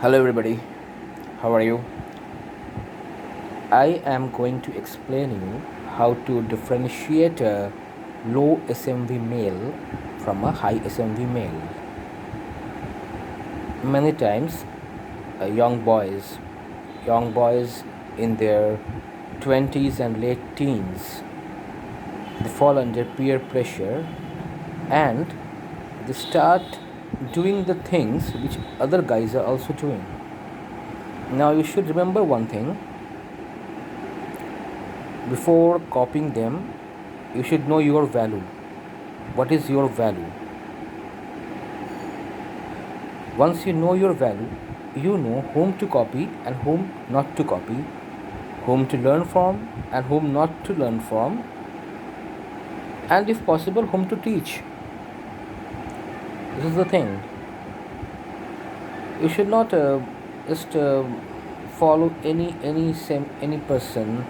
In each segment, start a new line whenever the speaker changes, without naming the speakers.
Hello, everybody. How are you? I am going to explain you how to differentiate a low SMV male from a high SMV male. Many times, young boys in their 20s and late teens, they fall under peer pressure and they start doing the things which other guys are also doing. Now, you should remember one thing: before copying them, you should know your value. What is your value? Once you know your value, you know whom to copy and whom not to copy, whom to learn from and whom not to learn from, and if possible, whom to teach. This is the thing. You should not just follow any person,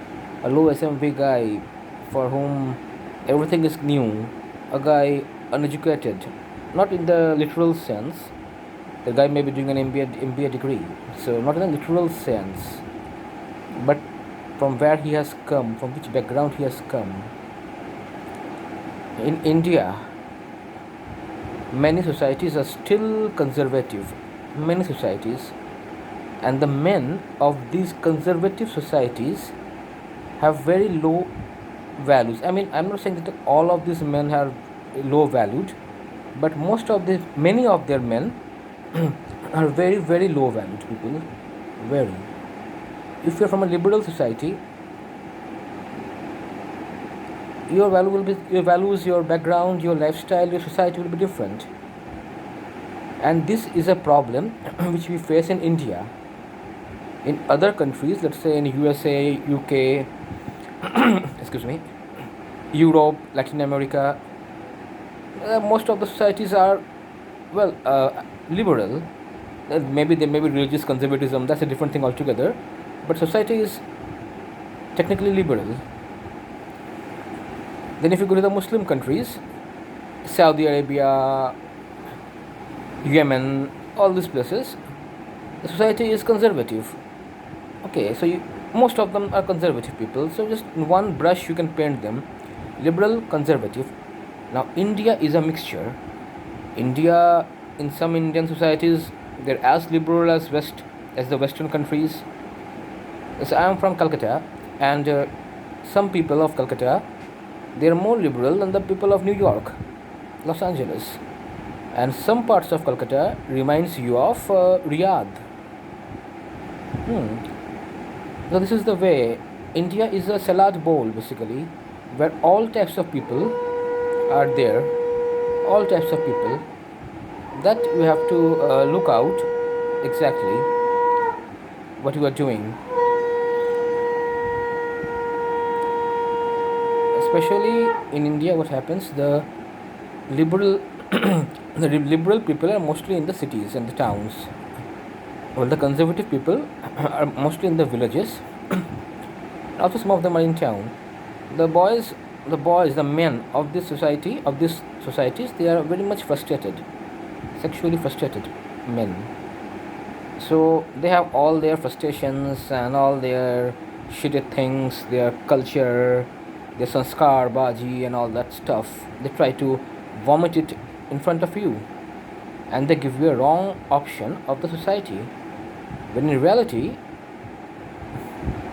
a low SMV guy for whom everything is new, a guy uneducated, not in the literal sense. The guy may be doing an MBA degree, so not in a literal sense, but from where he has come, from which background he has come. In India, many societies are still conservative. Many societies, and the men of these conservative societies have very low values. I mean, I'm not saying that all of these men are low valued, but many of their men are very, very low valued people. Very. If you're from a liberal society, your values, your background, your lifestyle, your society will be different. And this is a problem which we face in India. In other countries, let's say in USA, UK, excuse me, Europe, Latin America, most of the societies are, well, liberal. Maybe there may be religious conservatism, that's a different thing altogether. But society is technically liberal. Then, if you go to the Muslim countries, Saudi Arabia, Yemen, all these places, the society is conservative. Okay, so most of them are conservative people. So, just in one brush, you can paint them liberal, conservative. Now, India is a mixture. India, in some Indian societies, they're as liberal as the Western countries. So, I am from Calcutta, and some people of Calcutta, they are more liberal than the people of New York, Los Angeles, and some parts of Calcutta reminds you of Riyadh. So this is the way. India is a salad bowl basically, where all types of people are there, all types of people that you have to look out exactly what you are doing. Especially in India, what happens? Liberal, the liberal people are mostly in the cities and the towns. Well, the conservative people are mostly in the villages. Also, some of them are in town. The boys, the men of this society, of these societies, they are very much frustrated, sexually frustrated men. So they have all their frustrations and all their shitty things, their culture, their sanskarbazi and all that stuff. They try to vomit it in front of you, and they give you a wrong option of the society. When in reality,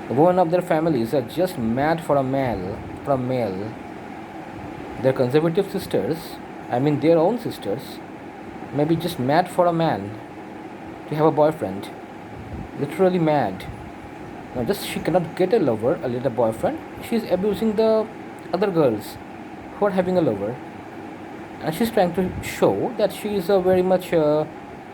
the women of their families are just mad for a male, for a male. Their conservative sisters, I mean their own sisters, may be just mad for a man to have a boyfriend. Literally mad. Now, just she cannot get a lover, a little boyfriend. She is abusing the other girls who are having a lover, and she's trying to show that she is a very much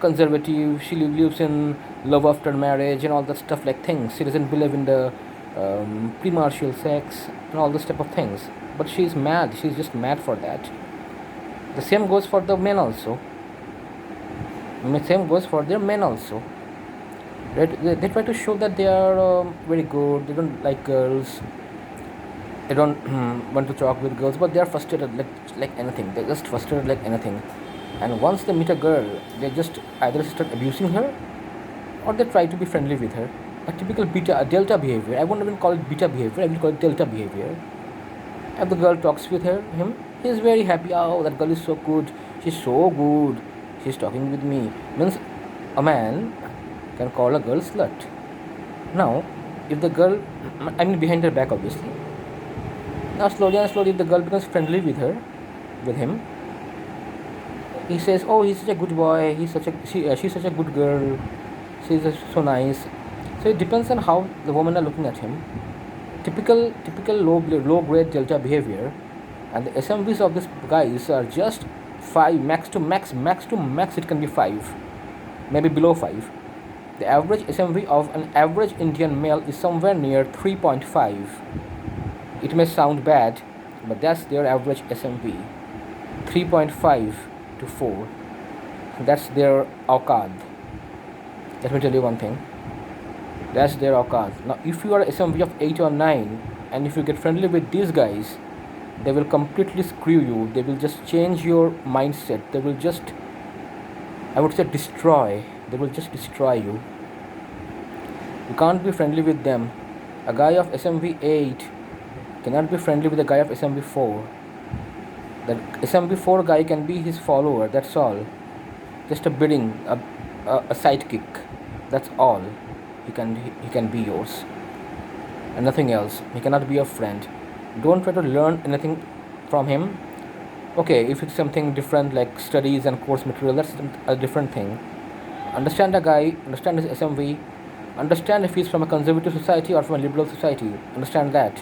conservative. She lives in love after marriage and all that stuff like things. She doesn't believe in the premarital sex and all this type of things. But she's mad. She's just mad for that. The same goes for the men also. The same goes for their men also. They try to show that they are very good. They don't like girls. They don't want to talk with girls, but they are frustrated like anything. They're just frustrated like anything. And once they meet a girl, they just either start abusing her or they try to be friendly with her. A typical delta behavior. I won't even call it beta behavior. I will call it delta behavior. And the girl talks with him. He is very happy. Oh, that girl is so good. She's so good. She's talking with me. Means a man can call a girl slut. Now, if the girl, I mean behind her back, obviously. Now slowly and slowly, if the girl becomes friendly with him, he says, "Oh, he's such a good boy. She's such a good girl. She's so nice." So it depends on how the women are looking at him. Typical low grade delta behavior, and the SMVs of these guys are just 5, max to max. It can be 5, maybe below 5. The average SMV of an average Indian male is somewhere near 3.5. It may sound bad, but that's their average SMV. 3.5 to 4. That's their awqad. Let me tell you one thing. That's their awqad. Now, if you are SMV of 8 or 9, and if you get friendly with these guys, they will completely screw you. They will just change your mindset. They will just, I would say, destroy. They will just destroy you. You can't be friendly with them. A guy of SMV 8 cannot be friendly with a guy of SMV 4. The SMV 4 guy can be his follower, that's all. Just a bidding, a sidekick. That's all. He can be yours. And nothing else. He cannot be your friend. Don't try to learn anything from him. Okay, if it's something different like studies and course material, that's a different thing. Understand a guy, understand his SMV, understand if he's from a conservative society or from a liberal society. Understand that.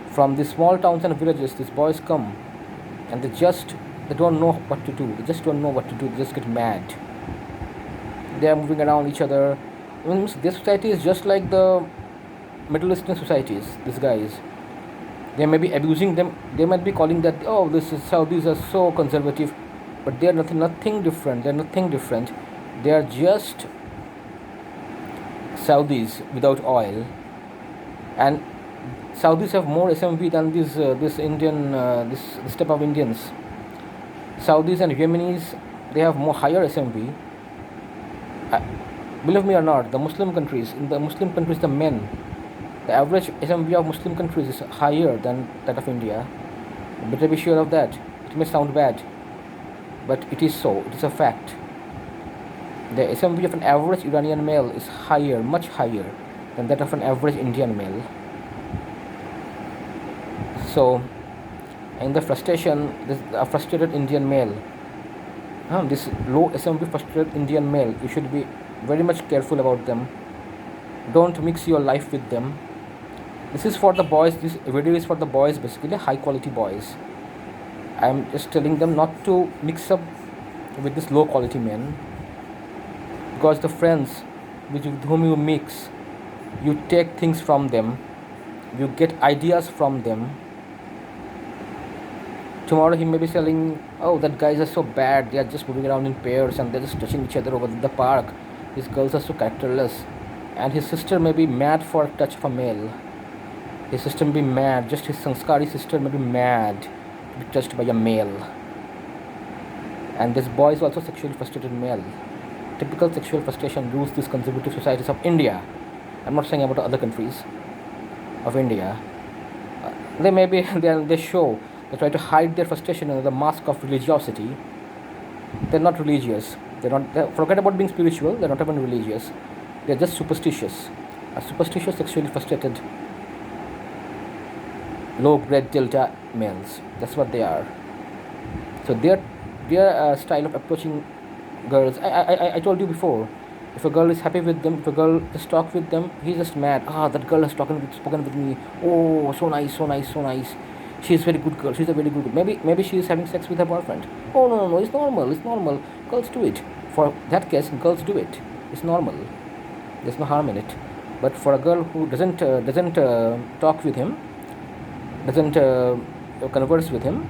From the small towns and villages, these boys come, and they don't know what to do. They just don't know what to do. They just get mad. They are moving around each other. This society is just like the Middle Eastern societies. These guys, they may be abusing them. They might be calling that, oh, this is Saudis are so conservative, but they are nothing different. They are nothing different. They are just Saudis without oil, and Saudis have more SMV than this Indian this type of Indians. Saudis and Yemenis, they have more higher SMV. Believe me or not, the Muslim countries, the men, the average SMV of Muslim countries is higher than that of India. You better be sure of that. It may sound bad, but it is so. It is a fact. The SMV of an average Iranian male is higher, much higher than that of an average Indian male. So, in the frustration, a frustrated Indian male, this low SMV frustrated Indian male, you should be very much careful about them. Don't mix your life with them. This is for the boys. This video is for the boys, basically high quality boys. I am just telling them not to mix up with this low quality men, because the friends with whom you mix, you take things from them, you get ideas from them. Tomorrow he may be selling, oh, that guys are so bad, they are just moving around in pairs and they're just touching each other over the park. These girls are so characterless. And his sister may be mad for a touch of a male. His sister may be mad, just his sanskari sister may be mad to be touched by a male. And this boy is also sexually frustrated male. Typical sexual frustration rules these conservative societies of India. I'm not saying about other countries of India. They may be, they show, they try to hide their frustration under the mask of religiosity. They're not religious. Forget about being spiritual. They're not even religious. They're just superstitious. A superstitious, sexually frustrated, low-grade delta males. That's what they are. So their style of approaching girls. I told you before. If a girl is happy with them, if a girl just talks with them, he's just mad. That girl has spoken with me. Oh, so nice, so nice, so nice. She's a very good girl. She's a very good girl. Maybe she is having sex with her boyfriend. Oh no, it's normal. It's normal. Girls do it. For that case, girls do it. It's normal. There's no harm in it. But for a girl who doesn't talk with him, doesn't converse with him,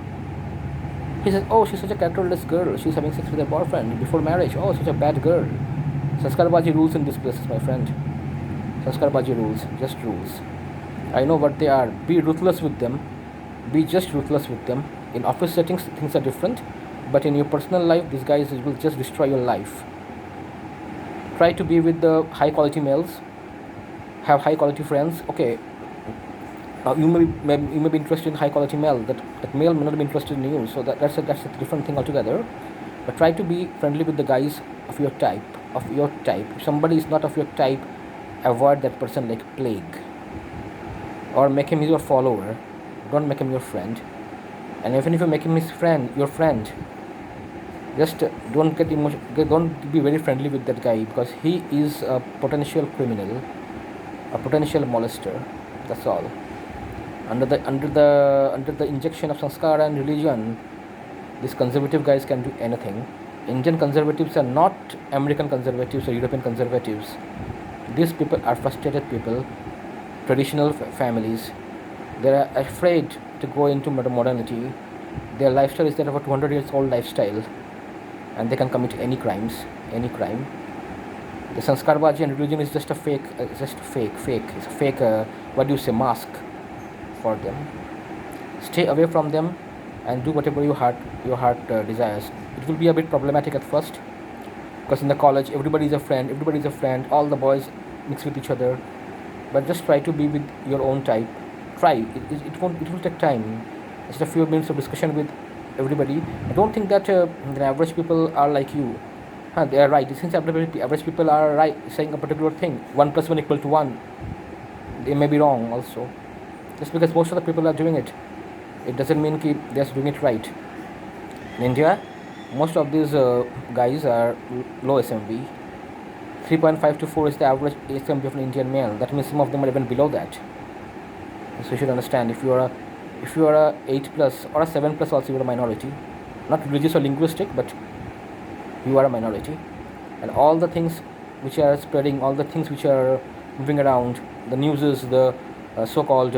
he says, oh, she's such a characterless girl. She's having sex with her boyfriend before marriage. Oh, such a bad girl. Sanskarbazi rules in this place, my friend. Sanskarbazi rules, just rules. I know what they are. Be ruthless with them. Be just ruthless with them. In office settings, things are different. But in your personal life, these guys will just destroy your life. Try to be with the high quality males, have high quality friends. Okay, you may be interested in high quality male. That male may not be interested in you. So that's a different thing altogether. But try to be friendly with the guys of your type. Of your type. If somebody is not of your type, avoid that person like plague. Or make him your follower. Don't make him your friend. And even if you make him your friend, just don't be very friendly with that guy, because he is a potential criminal, a potential molester. That's all. Under the injection of sanskara and religion, these conservative guys can do anything. Indian conservatives are not American conservatives or European conservatives. These people are frustrated people, traditional families. They are afraid to go into modernity. Their lifestyle is that of a 200 years old lifestyle, and they can commit any crimes, any crime. The sanskarbazi and religion is just a fake, It's a fake, what do you say, mask for them. Stay away from them and do whatever your heart desires. It will be a bit problematic at first, because in the college everybody is a friend, all the boys mix with each other. But just try to be with your own type. Try it will take time. Just a few minutes of discussion with everybody. I don't think that the average people are like you. They are right. Since average people are right saying a particular thing, 1 plus 1 equal to 1, they may be wrong also. Just because most of the people are doing it, it doesn't mean that they're doing it right. In India, most of these guys are low SMV. 3.5 to 4 is the average SMV of an Indian male. That means some of them are even below that. So you should understand, if you are a 8 plus or a 7 plus, also you are a minority. Not religious or linguistic, but you are a minority. And all the things which are spreading, all the things which are moving around, the news is the so-called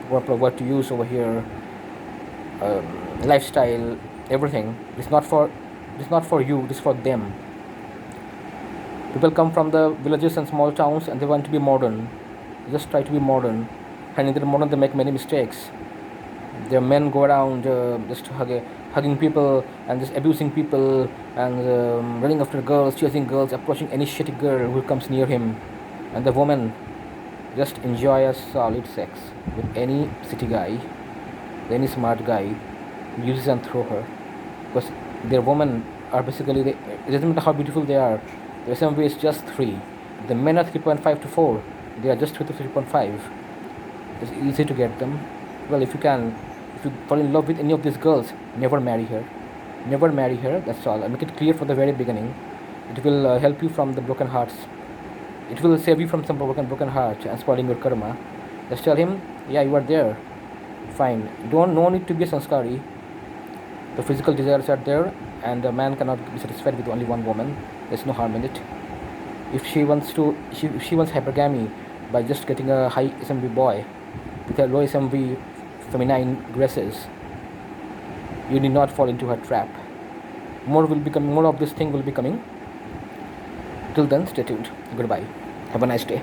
what to use over here, lifestyle, everything. It's not for you. It's for them. People come from the villages and small towns and they want to be modern. Just try to be modern, and in the modern they make many mistakes. Their men go around just hugging people and just abusing people and running after girls, chasing girls, approaching any shitty girl who comes near him. And the woman just enjoy a solid sex with any city guy, any smart guy, uses and throw her, because their women are basically it doesn't matter how beautiful they are. The SMV is just 3. The men are 3.5 to 4. They are just 2 to 3.5. It's easy to get them. Well, if you fall in love with any of these girls, never marry her. Never marry her. That's all. I make it clear from the very beginning. It will help you from the broken hearts. It will save you from some broken heart and spoiling your karma. Just tell him, yeah, you are there. Fine. No need to be a sanskari. The physical desires are there, and a man cannot be satisfied with only one woman. There's no harm in it. If she wants hypergamy by just getting a high SMV boy with a low SMV feminine graces, you need not fall into her trap. More of this thing will be coming. Till then, stay tuned. Goodbye. Have a nice day.